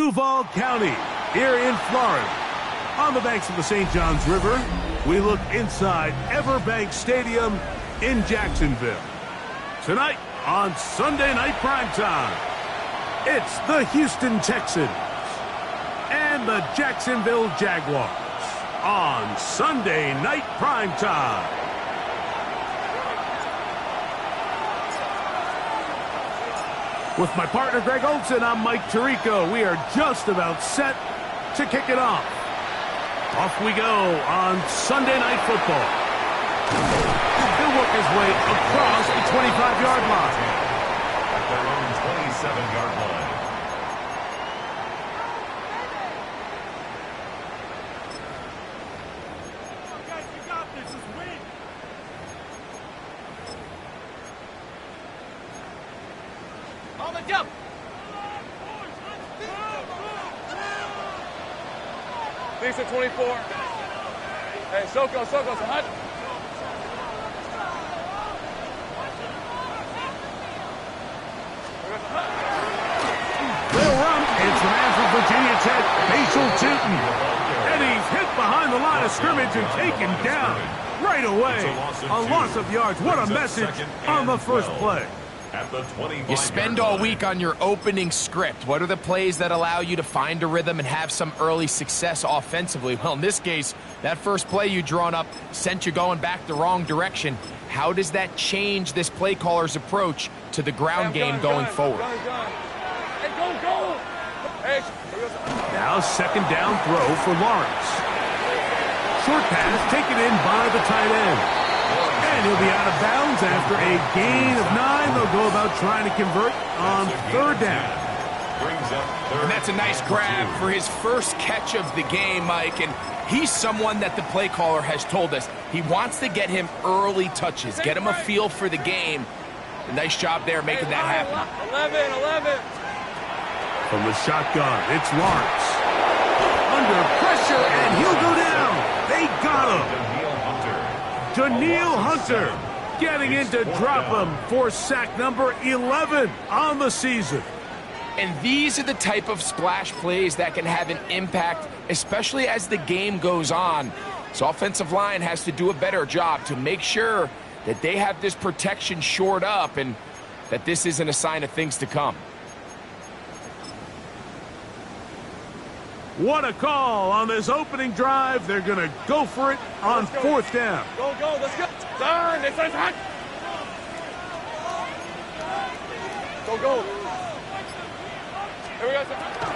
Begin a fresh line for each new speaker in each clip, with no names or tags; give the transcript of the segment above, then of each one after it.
Duval County, here in Florida. On the banks of the St. Johns River, we look inside Everbank Stadium in Jacksonville. Tonight on Sunday Night Primetime, it's the Houston Texans and the Jacksonville Jaguars on Sunday Night Primetime. With my partner, Greg Olson, I'm Mike Tirico. We are just about set to kick it off. Off we go on Sunday Night Football. He'll work his way across the 25-yard line.
At their own 27-yard line.
Guys, you got this. Just win. On the jump. Lisa 24. Hey, Soko, it's a hunt.
They'll run. It's the man from Virginia Tech, Rachel Tootin. And he's hit behind the line of scrimmage and taken down right away. A loss of yards. What a message on the first play.
At the 25
You spend all week on your opening script. What are the plays that allow you to find a rhythm and have some early success offensively? Well, in this case, that first play you drawn up sent you going back the wrong direction. How does that change this play caller's approach to the ground game going forward?
Hey, go! Hey,
Now second down throw for Lawrence. Short pass taken in by the tight end. And he'll be out of bounds after a gain of 9. They'll go about trying to convert on third down.
And that's a nice grab for his first catch of the game, Mike. And he's someone that the play caller has told us he wants to get him early touches, get him a feel for the game. A nice job there making that happen.
11.
From the shotgun, it's Lawrence. Under pressure, and he'll go down. They got him. Daniil Hunter getting in to drop him for sack number 11 on the season.
And these are the type of splash plays that can have an impact, especially as the game goes on. So offensive line has to do a better job to make sure that they have this protection shored up and that this isn't a sign of things to come.
What a call on this opening drive. They're going to go for it on fourth down.
Go, let's go. Turn, it's hot. Go. Here we go.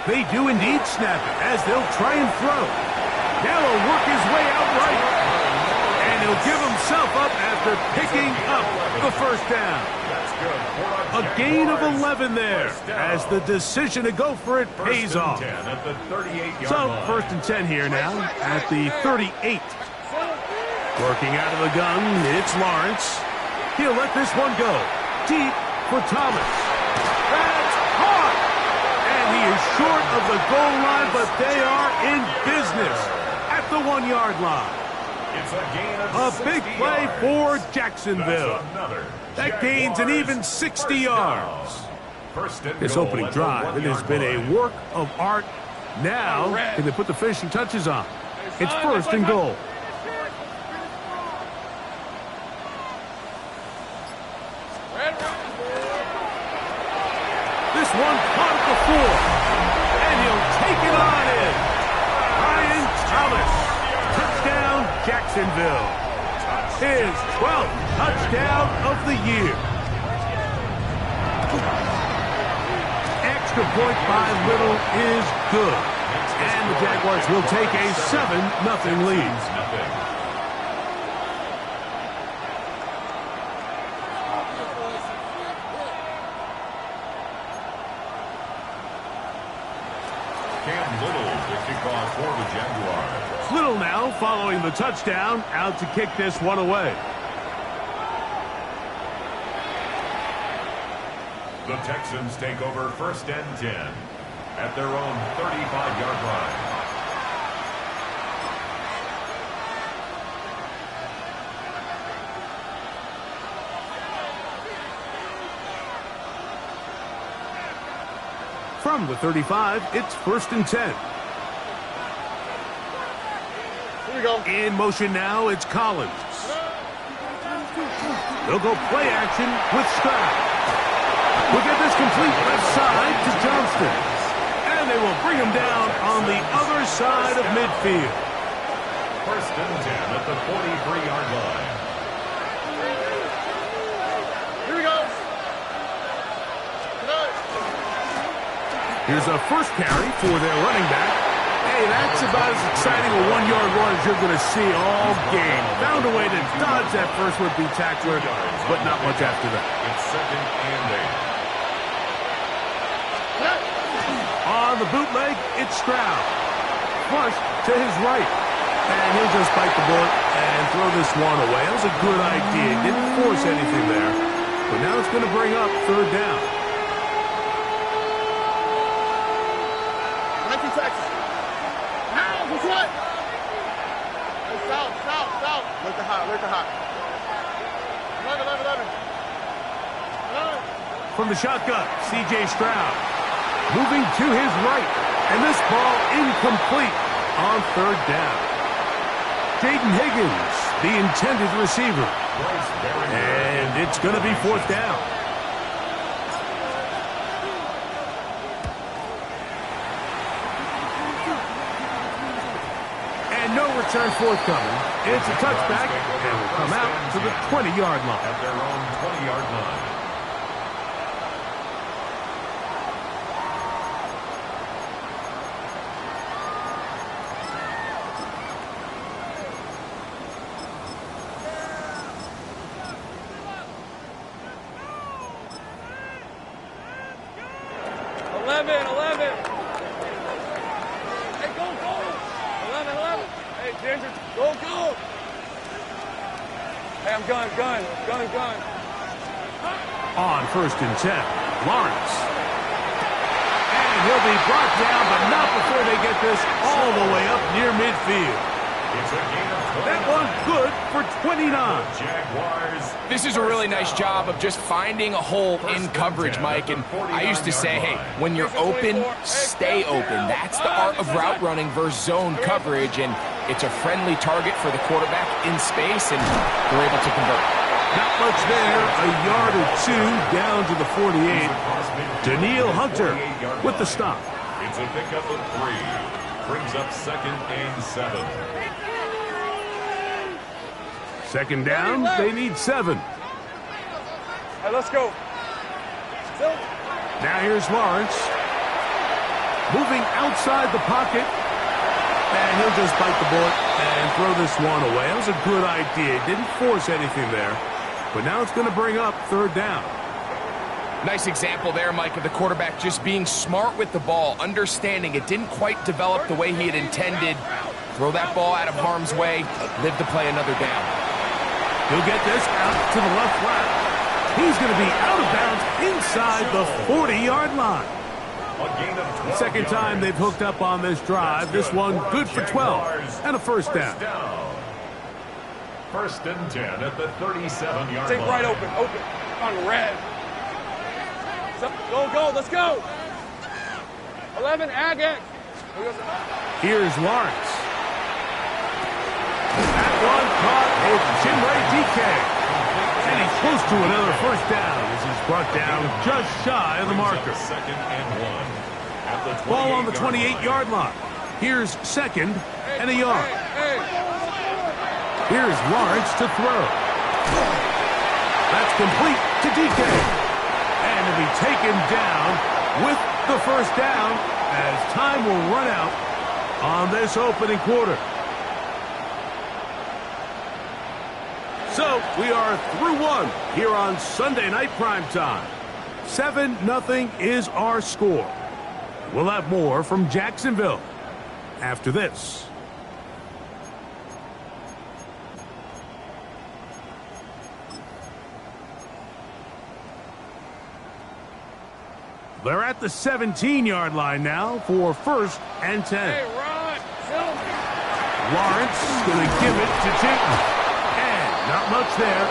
They do indeed snap it as they'll try and throw. Now he'll work his way out right. And he'll give himself up after picking up the first down. A gain of 11 there as the decision to go for it pays off. So first and 10 here now at the 38. Working out of the gun, it's Lawrence. He'll let this one go. Deep for Thomas. That's caught! And he is short of the goal line, but they are in business at the 1-yard line. A big play for Jacksonville. That gains an even 60 yards. This opening drive, it has been a work of art. Now, can they put the finishing touches on? It's first and goal. This one caught at the 4. And he'll take it on in. Ryan Thomas. Touchdown, Jacksonville. His 12th touchdown of the year. Extra point by Little is good. And the Jaguars will take a 7-0 lead.
For the Jaguars.
Little now following the touchdown, out to kick this one away.
The Texans take over first and 10 at their own 35-yard line.
From the 35, it's 1st and 10.
Here we go.
In motion now, it's Collins. They'll go play action with Stroud. We'll get this complete left side to Johnston. And they will bring him down on the other side of midfield.
1st and 10 at the 43-yard line.
Here we go.
Here's a first carry for their running back. Hey, that's about as exciting a 1-yard run as you're going to see all game. Found a way to dodge that first would-be tackler, but not much after that.
It's 2nd and 8.
On the bootleg, it's Stroud. Flush to his right. And he'll just bite the bullet and throw this one away. That was a good idea. Didn't force anything there. But now it's going to bring up 3rd down. From the shotgun, C.J. Stroud. Moving to his right. And this ball incomplete on 3rd down. Jaden Higgins, the intended receiver. And it's going to be 4th down. And no return forthcoming. It's a touchback, and will come out to the 20-yard line.
At their own 20-yard line.
Gun.
On 1st and 10, Lawrence. And he'll be brought down, but not before they get this all the way up near midfield.
It's a gain of 20.
That one's good for 29.
Jaguars.
This is a really nice job of just finding a hole in coverage, Mike. And I used to say, hey, when you're open, stay open. That's the art of route running versus zone coverage. And it's a friendly target for the quarterback in space, and they're able to convert.
Not much there, a yard or two down to the 48. Daniil Hunter with the stop.
It's a pickup of 3. Brings up 2nd and 7.
2nd down, they need 7.
Hey, let's go.
Now here's Lawrence. Moving outside the pocket. And he'll just bite the bullet and throw this one away. That was a good idea. Didn't force anything there. But now it's going to bring up 3rd down.
Nice example there, Mike, of the quarterback just being smart with the ball, understanding it didn't quite develop the way he had intended. Throw that ball out of harm's way, live to play another down.
He'll get this out to the left flat. He's going to be out of bounds inside the 40-yard line. Second time they've hooked up on this drive. This one good for 12 and a 1st down.
1st and 10 at the 37-yard line.
Take right open on red. Go, let's go. 11, Agate.
Here's Lawrence. That one caught a Chinray DK. And he's close to another 1st down as he's brought down just shy of the marker.
2nd and 1. At the
Ball on the 28-yard line. Here's 2nd and a yard. Here's Lawrence to throw. That's complete to DK. And he'll be taken down with the 1st down as time will run out on this opening quarter. So we are through 1 here on Sunday Night Primetime. 7-0 is our score. We'll have more from Jacksonville after this. They're at the 17-yard line now for 1st and 10.
Hey, run.
Lawrence going to give it to Chayton. And not much there.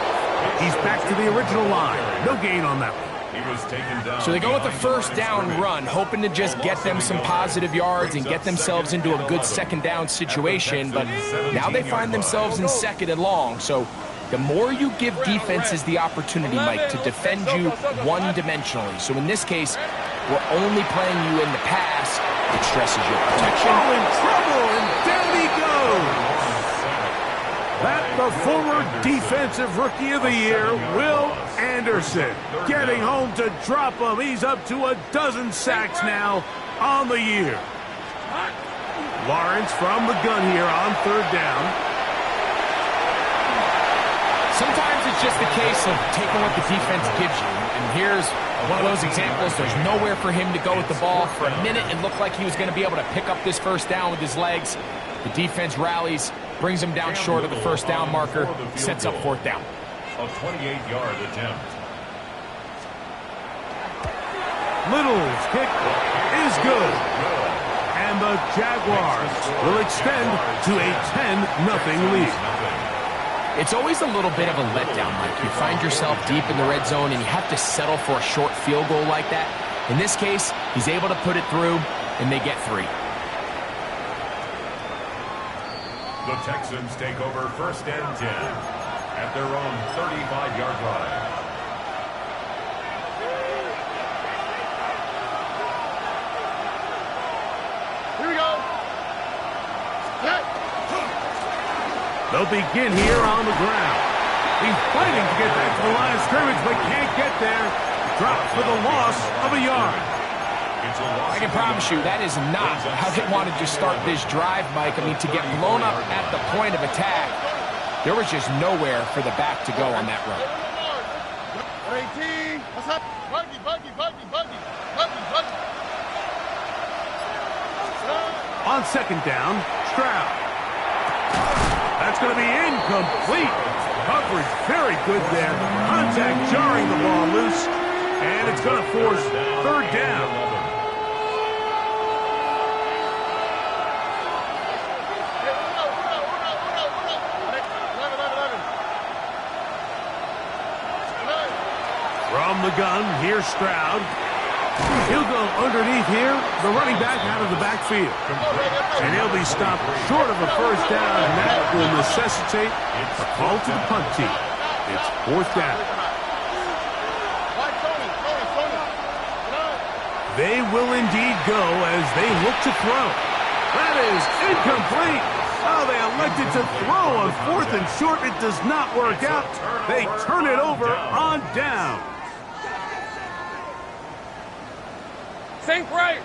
He's back to the original line. No gain on that one.
He was taken down.
So they go with the first down run, hoping to just get them some positive yards and get themselves into a good second down situation, but now they find themselves in second and long. So the more you give defenses the opportunity, Mike, to defend you one-dimensionally. So in this case, we're only playing you in the pass. It stresses your protection.
Oh, in trouble, and down he goes. That the former Defensive Rookie of the Year, Will Anderson, getting home to drop him. He's up to 12 sacks now on the year. Lawrence from the gun here on third down.
Sometimes it's just the case of taking what the defense gives you. And here's one of those examples. There's nowhere for him to go with the ball. For a minute, it looked like he was going to be able to pick up this first down with his legs. The defense rallies, brings him down short of the first down marker, sets up fourth down.
A 28-yard attempt.
Little's kick is good. And the Jaguars will extend to a 10-0 lead.
It's always a little bit of a letdown, Mike. You find yourself deep in the red zone and you have to settle for a short field goal like that. In this case, he's able to put it through, and they get 3.
The Texans take over first and 10 at their own 35-yard line.
Here we go.
They'll begin here on the ground. He's fighting to get back to the line of scrimmage, but can't get there. Dropped for the loss of a yard.
I can promise you that is not how they wanted to start this drive, Mike. I mean, to get blown up at the point of attack, there was just nowhere for the back to go on that run.
18. What's up? Buggy.
On second down, Stroud. That's going to be incomplete. Coverage very good there. Contact jarring the ball loose. And it's going to force third down. From the gun, here's Stroud. He'll go underneath here. The running back out of the backfield. And he'll be stopped short of a first down, and that will necessitate a call to the punt team. It's fourth down. They will indeed go as they look to throw. That is incomplete. Oh, they elected to throw on fourth and short. It does not work out. They turn it over on down.
Sink right.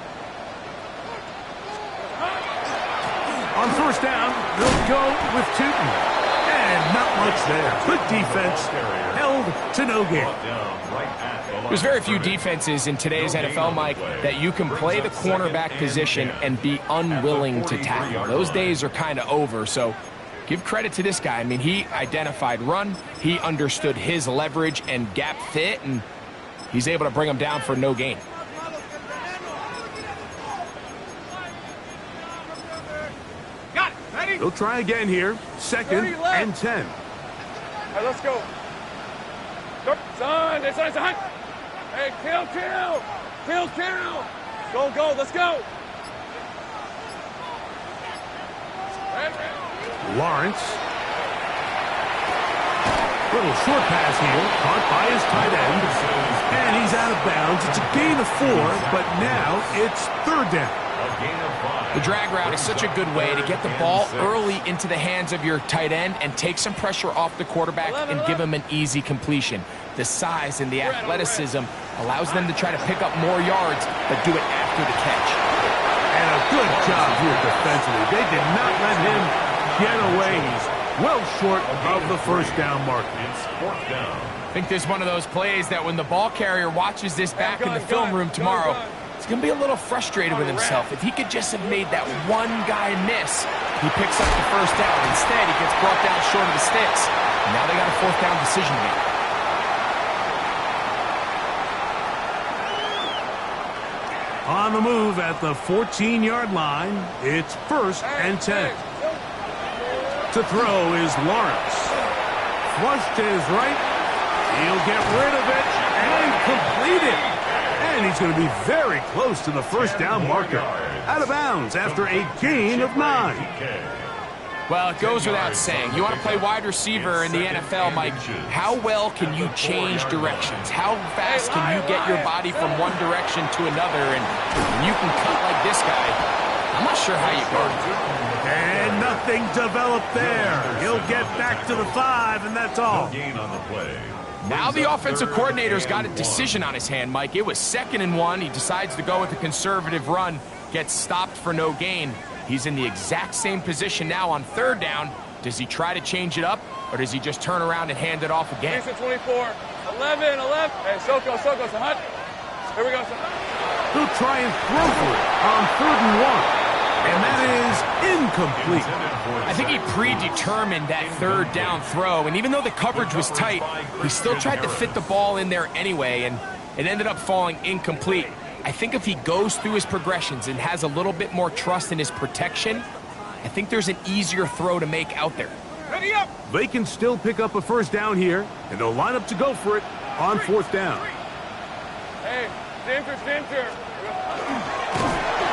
On first down, they'll go with Tootin. And not much there. Good defense. Held to no gain.
There's very few defenses in today's NFL, Mike, that you can play the cornerback position and be unwilling to tackle. Those days are kind of over, so give credit to this guy. I mean, he identified run, he understood his leverage and gap fit, and he's able to bring him down for no gain.
They'll try again here. Second and 10.
All right, let's go. Son. Hey, kill. Go, let's go.
Lawrence. Little short pass here. Caught by his tight end. And he's out of bounds. It's a gain of 4, but now it's third down.
The drag route is such a good way to get the ball early into the hands of your tight end and take some pressure off the quarterback and give him an easy completion. The size and the athleticism allows them to try to pick up more yards, but do it after the catch.
And a good job here defensively. They did not let him get away. He's well short of the first down marker.
I think this is one of those plays that when the ball carrier watches this back in the film room tomorrow, he's going to be a little frustrated with himself. If he could just have made that one guy miss, he picks up the first down. Instead, he gets brought down short of the sticks. And now they got a fourth down decision to make.
On the move at the 14-yard line, it's first and 10. To throw is Lawrence. Flushed to his right. He'll get rid of it and completed. And he's going to be very close to the first down marker. Out of bounds after a gain of 9.
Well, it goes without saying. You want to play wide receiver in the NFL, Mike. How well can you change directions? How fast can you get your body from one direction to another? And you can cut like this guy. I'm not sure how you guard it.
And nothing developed there. He'll get back to the 5, and that's all.
Gain on the play.
Now the offensive coordinator's got a decision on his hand, Mike. It was 2nd and 1. He decides to go with a conservative run, gets stopped for no gain. He's in the exact same position now on 3rd down. Does he try to change it up, or does he just turn around and hand it off again?
24, 11. Hey, Soko, so hot. Here we go, son.
He'll try and throw for it on 3rd and 1. And that is incomplete.
I think he predetermined that 3rd down throw, and even though the coverage was tight, he still tried to fit the ball in there anyway, and it ended up falling incomplete. I think if he goes through his progressions and has a little bit more trust in his protection, I think there's an easier throw to make out there.
Ready up!
They can still pick up a 1st down here, and they'll line up to go for it on 4th down.
Hey, center.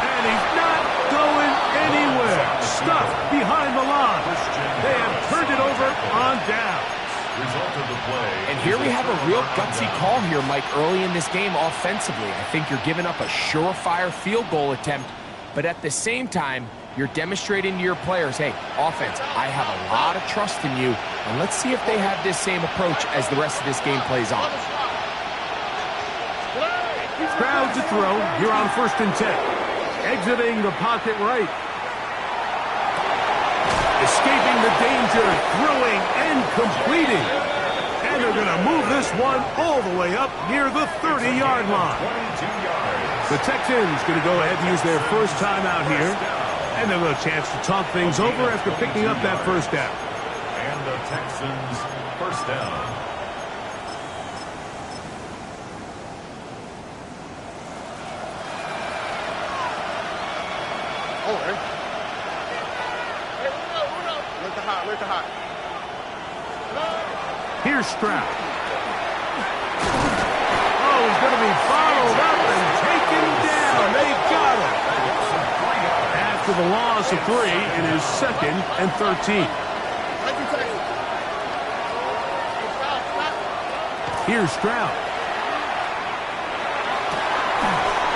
And he's not going anywhere. Stuffed behind the line. They have turned it over on down.
Result of the play.
And here we have a real gutsy call here, Mike, early in this game offensively. I think you're giving up a surefire field goal attempt, but at the same time, you're demonstrating to your players, hey, offense, I have a lot of trust in you, and let's see if they have this same approach as the rest of this game plays on.
Crowd to throw here on 1st and 10. Exiting the pocket right. Escaping the danger, throwing and completing. And they're going to move this one all the way up near the 30-yard line.
22 yards.
The Texans going to go ahead and use their first timeout here. And they'll have a chance to talk things over after picking up that 1st down.
And the Texans' 1st down.
Where's the hot?
Here's Stroud. Oh, he's going to be followed up and taken down. They've got him. After the loss of 3, it is 2nd and 13. Here's Stroud.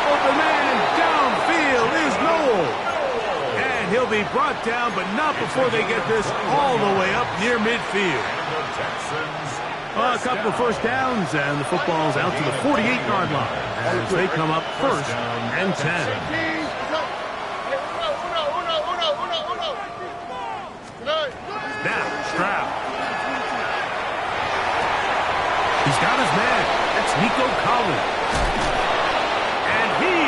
Open man and downfield is Noel. And he'll be brought down, but not before they get this all the way up near midfield. A couple of 1st downs, and the football's out to the 48-yard line as they come up 1st and 10. Now, Stroud. He's got his man. That's Nico Collins. And he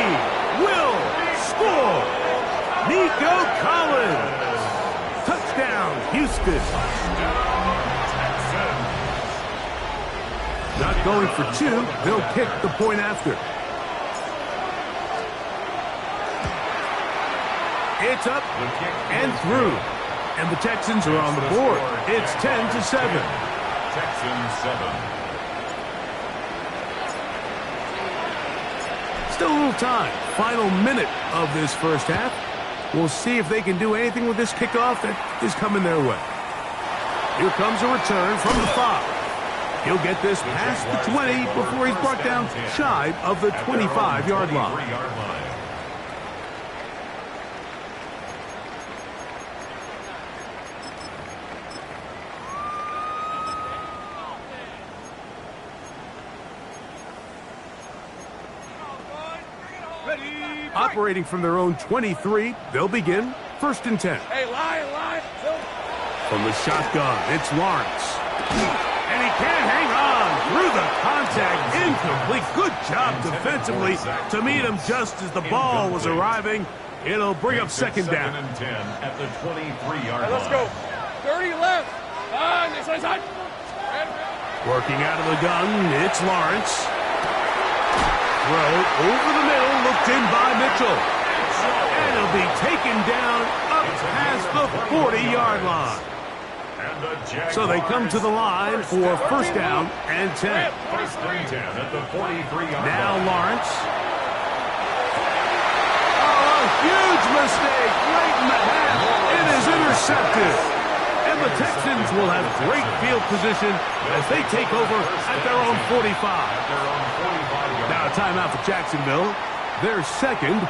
will score. Nico Collins. Touchdown, Houston. Not going for 2. They'll kick the point after. It's up and through. And the Texans are on the board. It's 10-7.
Texans 7.
Still a little time. Final minute of this 1st half. We'll see if they can do anything with this kickoff that is coming their way. Here comes a return from the 5. He'll get this past the 20 before he's brought down shy of the 25-yard line. Operating from their own 23, they'll begin 1st and 10.
Hey, line.
From the shotgun, it's Lawrence. And he can't hang on through the contact. Incomplete. Good job defensively to meet him just as the ball was arriving. It'll bring up 2nd down.
2nd and 10 at the 23-yard line.
Let's go. 30 left. Next side.
Working out of the gun, it's Lawrence. Throw over the middle, looked in by Mitchell. And it'll be taken down up past the 40-yard line. So they come to the line for first down and 10.
First and 10 at the 43-yard
Now
line.
Lawrence. Oh, a huge mistake late in the half. It is intercepted. And the Texans will have great field position as they take over at their own 45. Now a timeout for Jacksonville. Their second,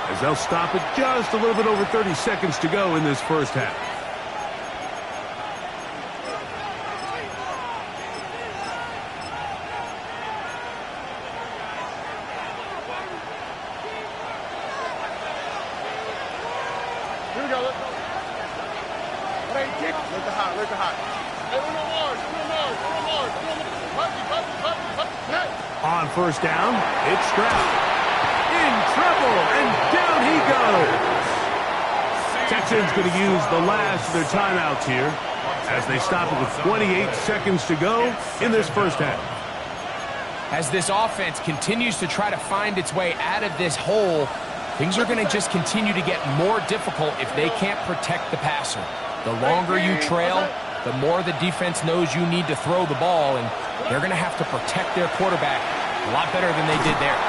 as they'll stop it just a little bit over 30 seconds to go in this first half.
Here we go. Let's go. Let the hot. Let the hot. Hey, no Mars.
On first down, it's Stroud. In trouble, and down he goes. Texans going to use the last of their timeouts here as they stop it with 28 seconds to go in this first half.
As this offense continues to try to find its way out of this hole, things are going to just continue to get more difficult if they can't protect the passer. The longer you trail, the more the defense knows you need to throw the ball, and they're going to have to protect their quarterback a lot better than they did there.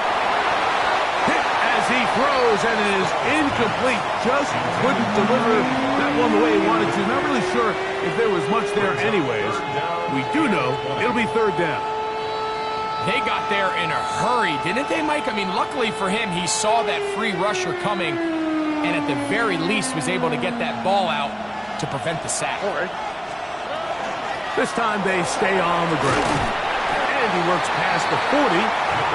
Hit as he throws, and it is incomplete. Just couldn't deliver that one the way he wanted to. Not really sure if there was much there anyways. We do know it'll be third down.
They got there in a hurry, didn't they, Mike? I mean, luckily for him, he saw that free rusher coming, and at the very least was able to get that ball out to prevent the sack.
This time they stay on the ground. And he works past the 40,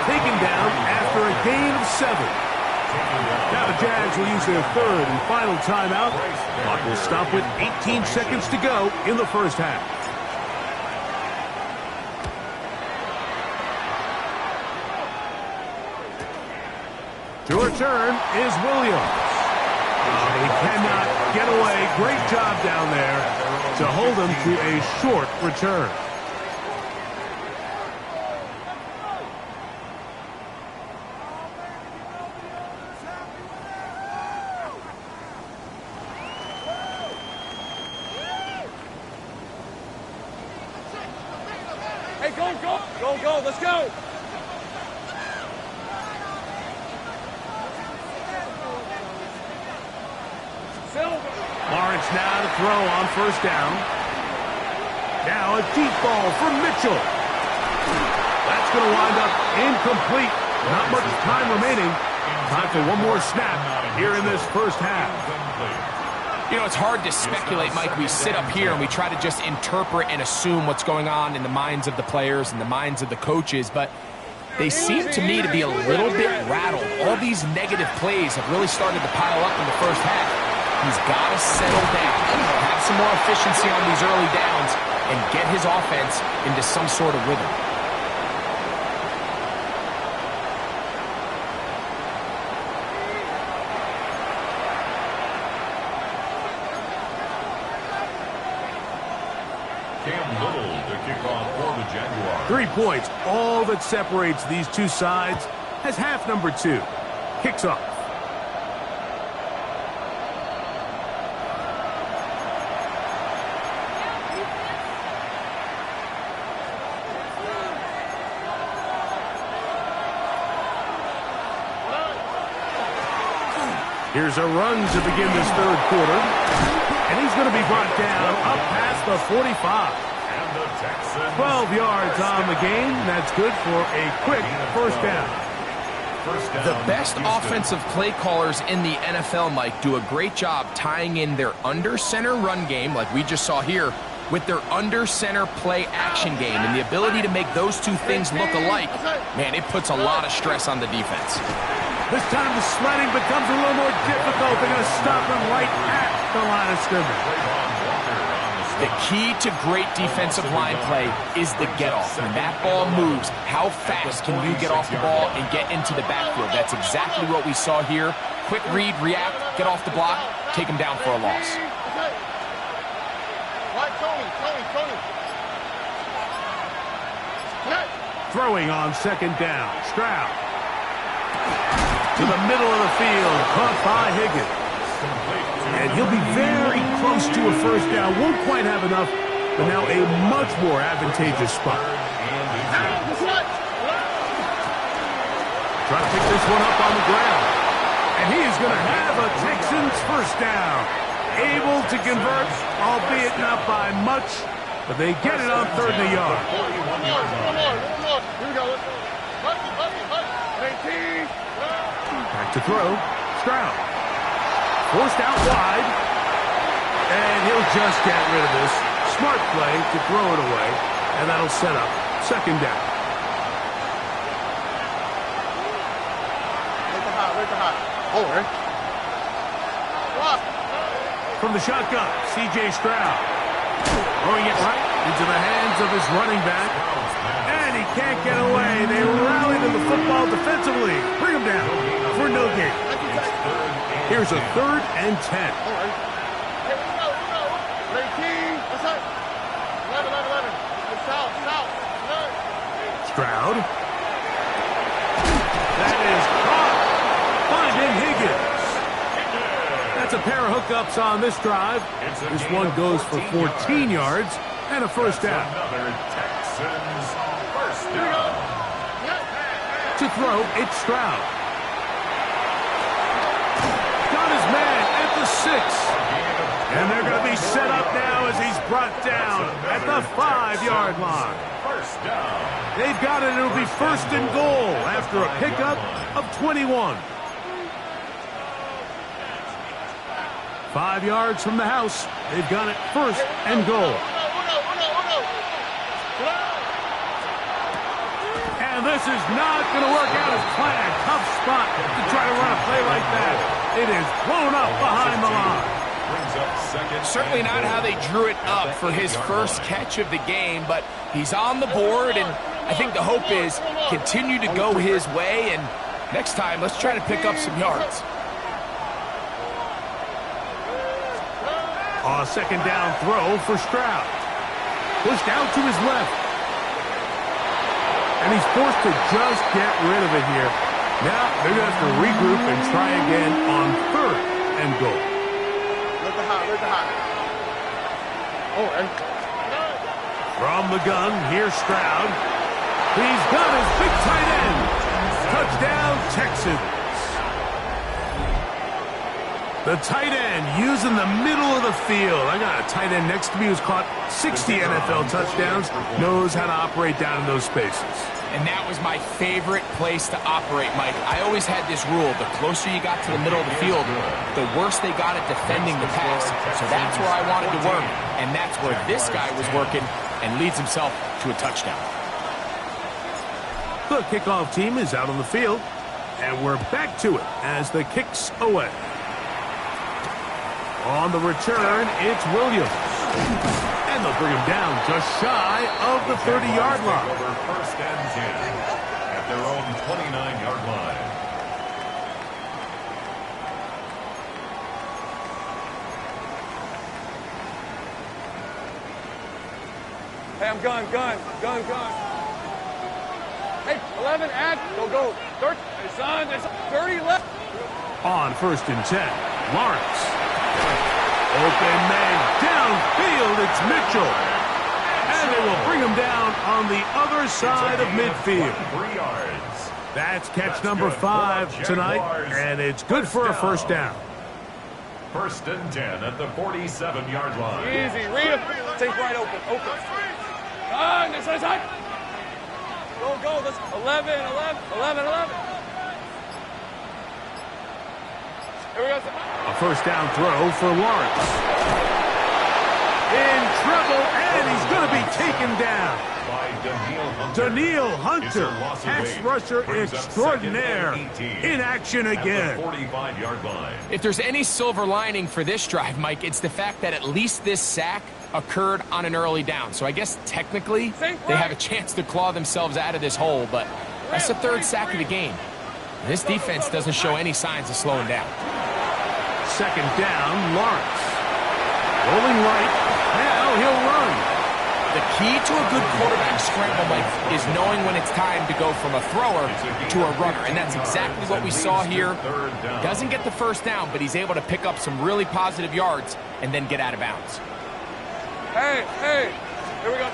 taken down after a gain of 7. Now the Jags will use their third and final timeout. Clock will stop with 18 seconds to go in the first half. To return is Williams. He cannot get away. Great job down there to hold him to a short return.
Hey, go, let's go.
Lawrence now to throw on first down. Now a deep ball for Mitchell. That's going to wind up incomplete. Not much time remaining. Time for one more snap here in this first half.
You know, it's hard to speculate, Mike. We sit up here and we try to just interpret and assume what's going on in the minds of the players and the minds of the coaches, but they seem to me to be a little bit rattled. All these negative plays have really started to pile up in the first half. He's got to settle down, have some more efficiency on these early downs, and get his offense into some sort of rhythm.
To kick off for the Jaguars.
3 points, all that separates these two sides as half number 2 kicks off. Here's a run to begin this third quarter. And he's going to be brought down up past the 45. 12 yards on the game. That's good for a quick first down.
The best offensive play callers in the NFL, Mike, do a great job tying in their under-center run game, like we just saw here, with their under-center play action game. And the ability to make those two things look alike, man, it puts a lot of stress on the defense.
This time the sledding becomes a little more difficult. They're going to stop him right at the line of scrimmage.
The key to great defensive line play is the get-off. When that ball moves, how fast can you get off the ball and get into the backfield? That's exactly what we saw here. Quick read, react, get off the block, take him down for a loss.
Throwing on second down. Stroud. To the middle of the field. Caught by Higgins. And he'll be very close to a first down. Won't quite have enough, but now a much more advantageous spot. Try to pick this one up on the ground. And he is going to have a Texans first down. Able to convert, albeit not by much, but they get it on 3rd and a yard. Back to throw. Stroud. Forced out wide. And he'll just get rid of this. Smart play to throw it away. And that'll set up 2nd down. From the shotgun, C.J. Stroud. Throwing it right into the hands of his running back. And he can't get away. They rally to the football defensively. Bring him down for no gain. Here's a 3rd and 10. Stroud. That is caught. Finding Higgins. That's a pair of hookups on this drive. This one goes for 14 yards and a first down.
Another Texans first down.
To throw, it's Stroud. Got his man at the 6. And they're going to be set up now as he's brought down at the 5-yard line.
First down.
They've got it. It'll be 1st and goal after a pickup of 21. 5 yards from the house. They've got it 1st and goal. And this is not going to work out as planned. Tough spot to try to run a play like that. It is blown up behind the line.
Certainly not how they drew it up for his first catch of the game, but he's on the board, and I think the hope is continue to go his way, and next time, let's try to pick up some yards.
A 2nd down throw for Stroud. Pushed out to his left. And he's forced to just get rid of it here. Now they're going to have to regroup and try again on 3rd and goal. From the gun, here's Stroud. He's got his big tight end. Touchdown, Texans. The tight end using the middle of the field. I got a tight end next to me who's caught 60 NFL touchdowns, knows how to operate down in those spaces.
And that was my favorite place to operate, Mike. I always had this rule. The closer you got to the middle of the field, the worse they got at defending the pass. So that's where I wanted to work. And that's where this guy was working and leads himself to a touchdown.
The kickoff team is out on the field. And we're back to it as the kick's away. On the return, it's Williams. And they'll bring him down just shy of the 30-yard line.
Over 1st and 10 at their own 29-yard line.
Hey, I'm gun. Hey, 11, add. Go. 30. Hey, son, there's 30 left.
On 1st and 10, Lawrence. Open man downfield, it's Mitchell. And they will bring him down on the other side of midfield.
3 yards.
That's catch number 5 tonight, and it's good for a first down.
1st and 10 at the 47-yard line.
Easy, read him. Take right open. This side. Go. Let's 11. Here we go.
A first down throw for Lawrence. In trouble, and he's going to be taken down.
By
Daniil Hunter, pass rusher extraordinaire, in action again.
45-yard line.
If there's any silver lining for this drive, Mike, it's the fact that at least this sack occurred on an early down. So I guess technically they have a chance to claw themselves out of this hole, but that's the 3rd sack of the game. This defense doesn't show any signs of slowing down.
2nd down, Lawrence. Rolling right, now he'll run.
The key to a good quarterback scramble, Mike, is knowing when it's time to go from a thrower to a runner. And that's exactly what we saw here. Doesn't get the first down, but he's able to pick up some really positive yards and then get out of bounds.
Hey, here we go.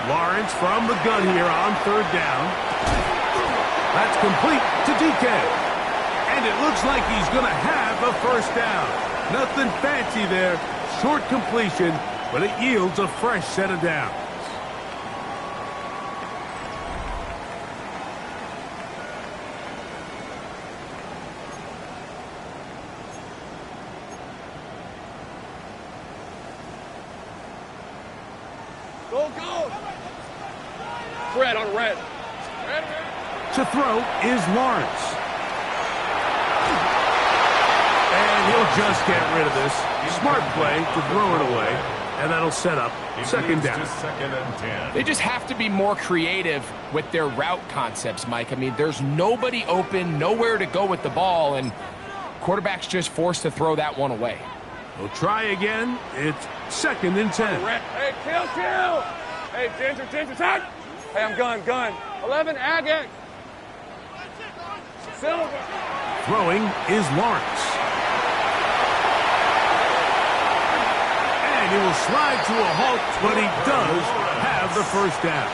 Lawrence from the gun here on third down. That's complete to DK. And it looks like he's going to have a first down. Nothing fancy there. Short completion, but it yields a fresh set of downs.
Go! Red on red. Red.
To throw is Lawrence. And he'll just get rid of this. Smart play to throw it away. And that'll set up second down.
Second and 10.
They just have to be more creative with their route concepts, Mike. I mean, there's nobody open, nowhere to go with the ball, and quarterback's just forced to throw that one away.
We'll try again. It's second and 10.
Hey, kill! Hey, Ginger, tag! Hey, I'm gun. 11, Agate. Silver.
Throwing is Lawrence. And he will slide to a halt, but he does have the first down.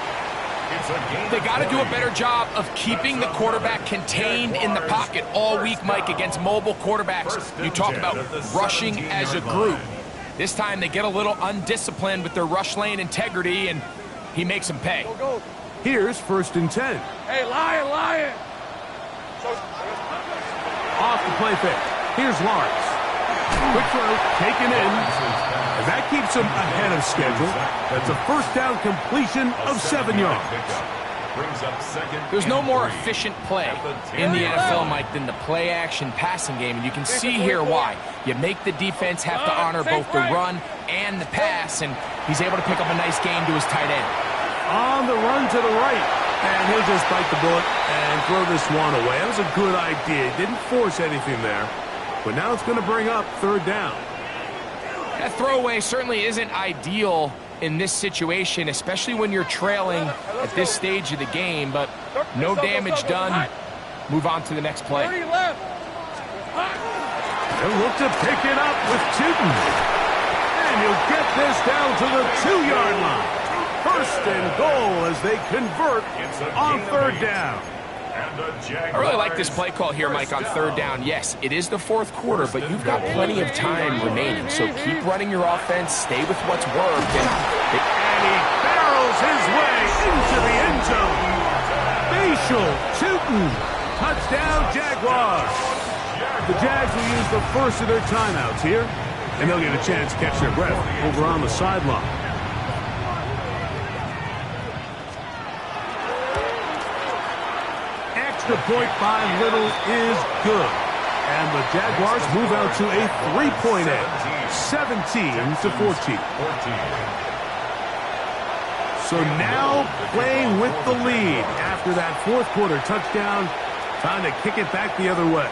They got to do a better job of keeping the quarterback contained in the pocket all week, Mike, against mobile quarterbacks. You talk about rushing as a group. This time they get a little undisciplined with their rush lane integrity, and he makes them pay.
Go.
Here's first and 10.
Hey, Lion.
Off the play fake. Here's Lawrence. Quick throw, taken in. And that keeps him ahead of schedule. That's a first down completion of 7 yards.
There's no more efficient play in the NFL, Mike, than the play-action passing game, and you can see here why. You make the defense have to honor both the run and the pass, and he's able to pick up a nice gain to his tight end.
On the run to the right, and he'll just bite the bullet and throw this one away. That was a good idea. Didn't force anything there, but now it's going to bring up third down.
That throwaway certainly isn't ideal in this situation, especially when you're trailing at this stage of the game, but no damage done. Move on to the next play.
They'll look to pick it up with Tootin. And he'll get this down to the 2-yard line. First and goal as they convert on third down.
I really like this play call here, Mike, on third down. Yes, it is the fourth quarter, but you've got plenty of time remaining. So keep running your offense, stay with what's worked.
And he barrels his way into the end zone. Facial Tootin. Touchdown, Jaguars. The Jags will use the first of their timeouts here, and they'll get a chance to catch their breath over on the sideline. The point by Little is good. And the Jaguars move out to a 3-point edge, 17-14. So now playing with the lead after that fourth quarter touchdown. Time to kick it back the other way.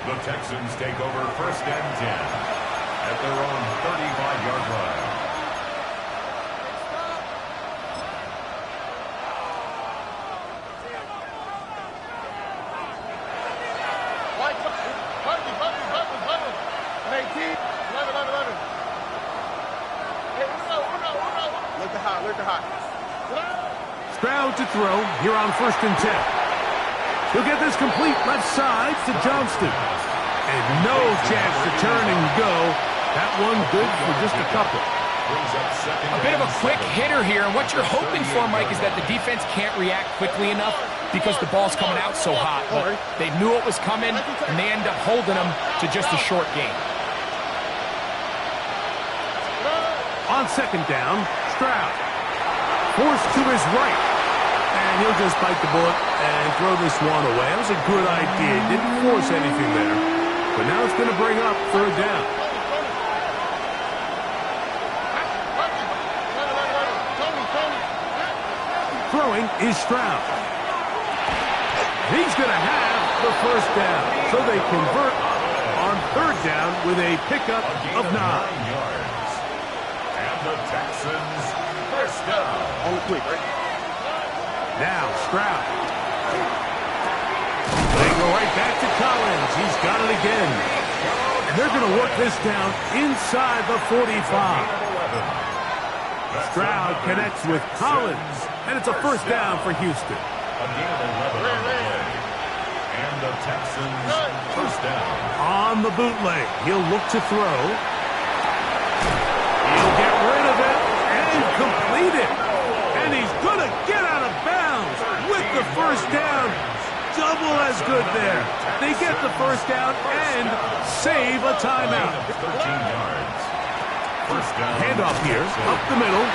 The Texans take over first and 10 at their own 35-yard line.
Stroud to throw here on first and 10. He'll get this complete left side to Johnston. And no chance to turn and go. That one good for just a couple.
A bit of a quick hitter here, and what you're hoping for, Mike, is that the defense can't react quickly enough because the ball's coming out so hot. But they knew it was coming, and they end up holding them to just a short gain.
On second down, Stroud. Forced to his right. And he'll just bite the bullet and throw this one away. That was a good idea. Didn't force anything there. But now it's going to bring up third down. Throwing is Stroud. He's going to have the first down. So they convert on third down with a pickup of 9.
the Texans, first down.
On the quick, right?
Now, Stroud. They go right back to Collins. He's got it again. And they're going to work this down inside the 45. Stroud connects with Collins, and it's a first down for Houston.
A gain of 11 on the play. And the Texans, first down.
On the bootleg, he'll look to throw. He'll get rid of it and complete it. And he's going to get out of bounds with the first down. Double as good there. They get the first down and save a timeout.
13 yards. First down.
Handoff here, up the middle.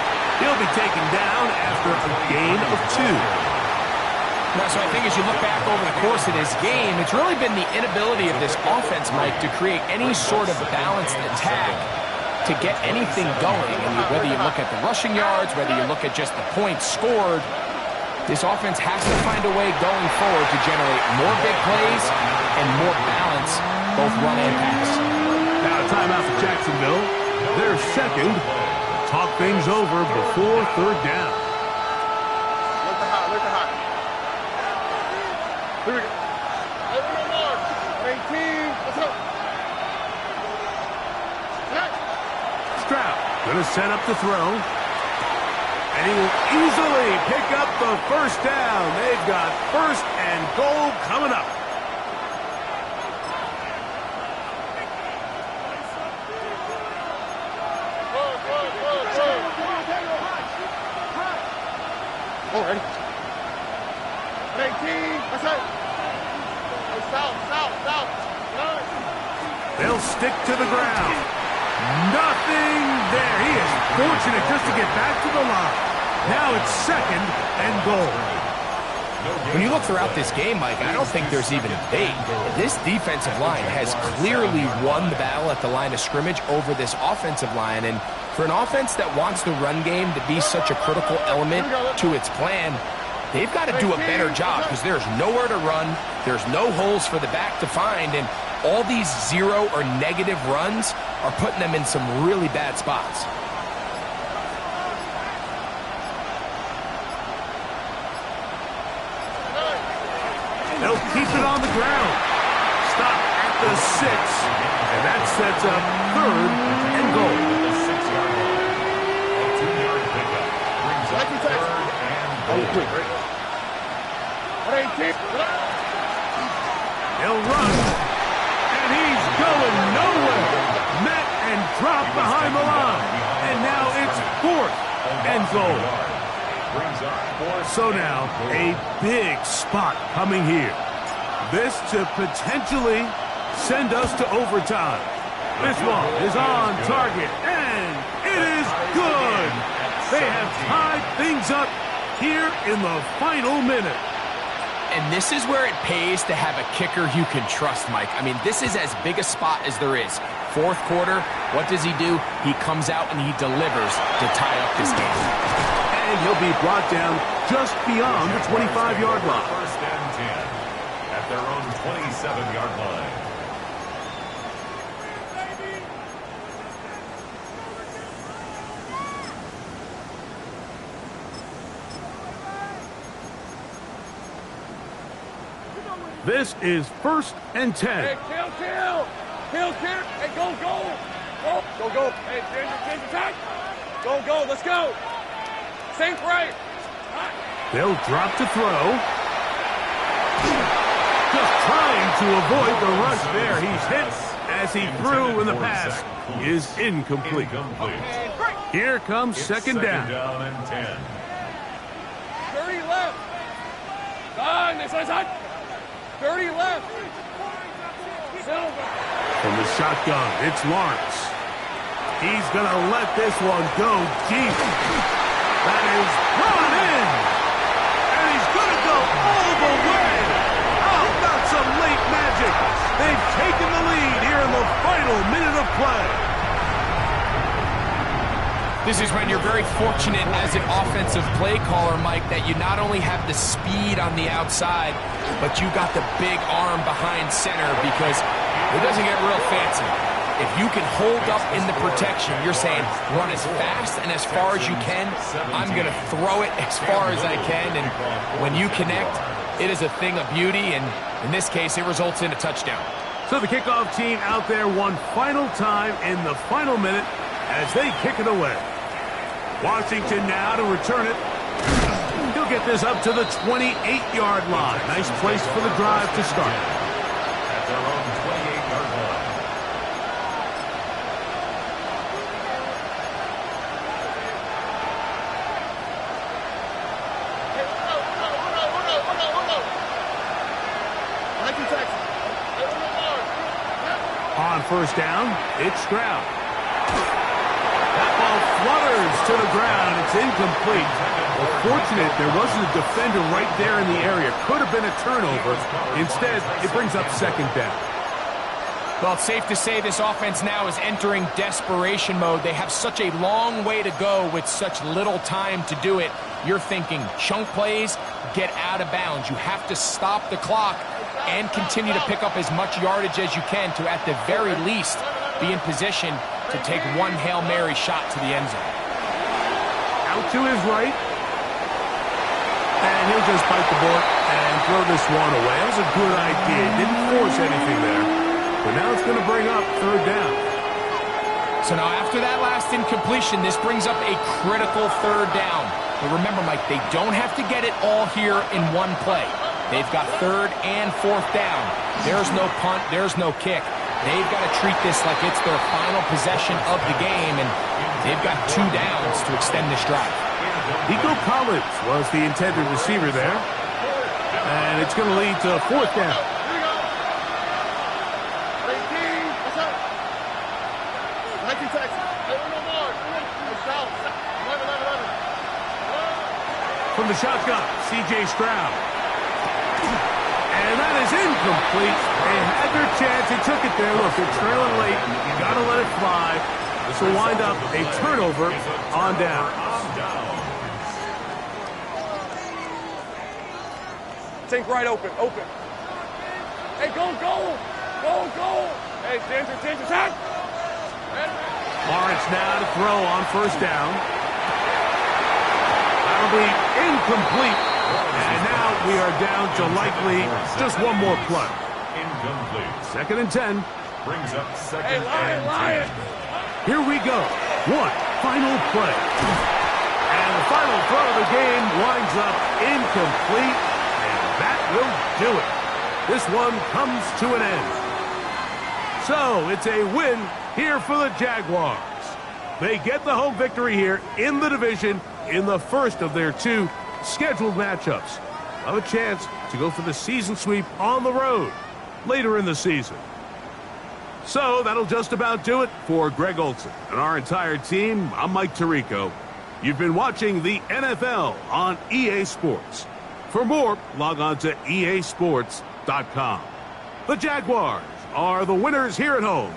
He'll be taken down after a gain of 2.
So I think as you look back over the course of this game, it's really been the inability of this offense, Mike, to create any sort of balanced attack to get anything going. And whether you look at the rushing yards, whether you look at just the points scored, this offense has to find a way going forward to generate more big plays and more balance, both run and pass.
Now a timeout for Jacksonville. Their second. Talk things over before third down.
Look at high, look at high. Here we go. 18, let's go.
Stroud gonna set up the throw. And he will easily pick up the first down. They've got first and goal coming up.
Oh, ready? 18, let's go. South.
They'll stick to the ground. Nothing there. He is fortunate just to get back to the line. Now it's second and goal.
When you look throughout this game, Mike, I don't think there's even a debate. This defensive line has clearly won the battle at the line of scrimmage over this offensive line. And for an offense that wants the run game to be such a critical element to its plan, they've got to do a better job because there's nowhere to run. There's no holes for the back to find. And all these zero or negative runs are putting them in some really bad spots.
They'll keep it on the ground. Stop at the 6. And that sets up third and goal.
The 6-yard line. A 2-yard pickup brings up third and goal.
He'll run. And he's going nowhere. Met and dropped behind the line. And now it's fourth and goal. So now, a big spot coming here. This to potentially send us to overtime. This one is on target, and it is good. They have tied things up here in the final minute.
And this is where it pays to have a kicker you can trust, Mike. I mean, this is as big a spot as there is. Fourth quarter, what does he do? He comes out and he delivers to tie up this game.
And he'll be brought down just beyond the 25-yard line.
First and 10 at their own 27-yard line.
This is first and 10.
Hey, kill. Hey, go. Go. Hey, change attack. Go, let's go. Think right.
They'll drop to throw. Just trying to avoid the rush there. He's hit as he threw, and the pass is incomplete. Here comes second down.
Down and 10.
30 left. Side. 30 left. Silver.
From the shotgun, it's Lawrence. He's going to let this one go deep. That is brought in. And he's going to go all the way. How about some late magic? They've taken the lead here in the final minute of play.
This is when you're very fortunate as an offensive play caller, Mike, that you not only have the speed on the outside, but you got the big arm behind center because it doesn't get real fancy. If you can hold up in the protection, you're saying run as fast and as far as you can. I'm going to throw it as far as I can, and when you connect, it is a thing of beauty, and in this case, it results in a touchdown.
So the kickoff team out there one final time in the final minute as they kick it away. Washington now to return it. He'll get this up to the 28-yard line. Nice place for the drive to start.
At their own 28-yard line.
On first down, it's Stroud. That ball flutters to the ground. It's incomplete. Well, fortunate there wasn't a defender right there in the area. Could have been a turnover. Instead, it brings up second down.
Well, it's safe to say this offense now is entering desperation mode. They have such a long way to go with such little time to do it. You're thinking chunk plays, get out of bounds. You have to stop the clock and continue to pick up as much yardage as you can to, at the very least, be in position to take one Hail Mary shot to the end zone.
Out to his right. And he'll just bite the bullet and throw this one away. That was a good idea. Didn't force anything there. But now it's going to bring up third down.
So now after that last incompletion, this brings up a critical third down. But remember, Mike, they don't have to get it all here in one play. They've got third and fourth down. There's no punt. There's no kick. They've got to treat this like it's their final possession of the game, and they've got 2 downs to extend this drive.
Nico Collins was the intended receiver there. And it's going to lead to fourth down. From the shotgun, C.J. Stroud. And that is incomplete. They had their chance. They took it there. Look, they're trailing late. You got to let it fly. This will wind up a turnover on down.
Think right open. Hey, go. Hey, Ginger, tack.
Lawrence now to throw on first down. That'll be incomplete. And now we are down to likely just one more play.
Incomplete.
2nd and 10.
Brings up second and 10.
Here we go. One final play. And the final throw of the game winds up incomplete. And that will do it. This one comes to an end. So it's a win here for the Jaguars. They get the home victory here in the division in the first of their 2 scheduled matchups. Have a chance to go for the season sweep on the road later in the season. So that'll just about do it for Greg Olson and our entire team. I'm Mike Tirico. You've been watching the NFL on EA Sports. For more, log on to easports.com. The Jaguars are the winners here at home.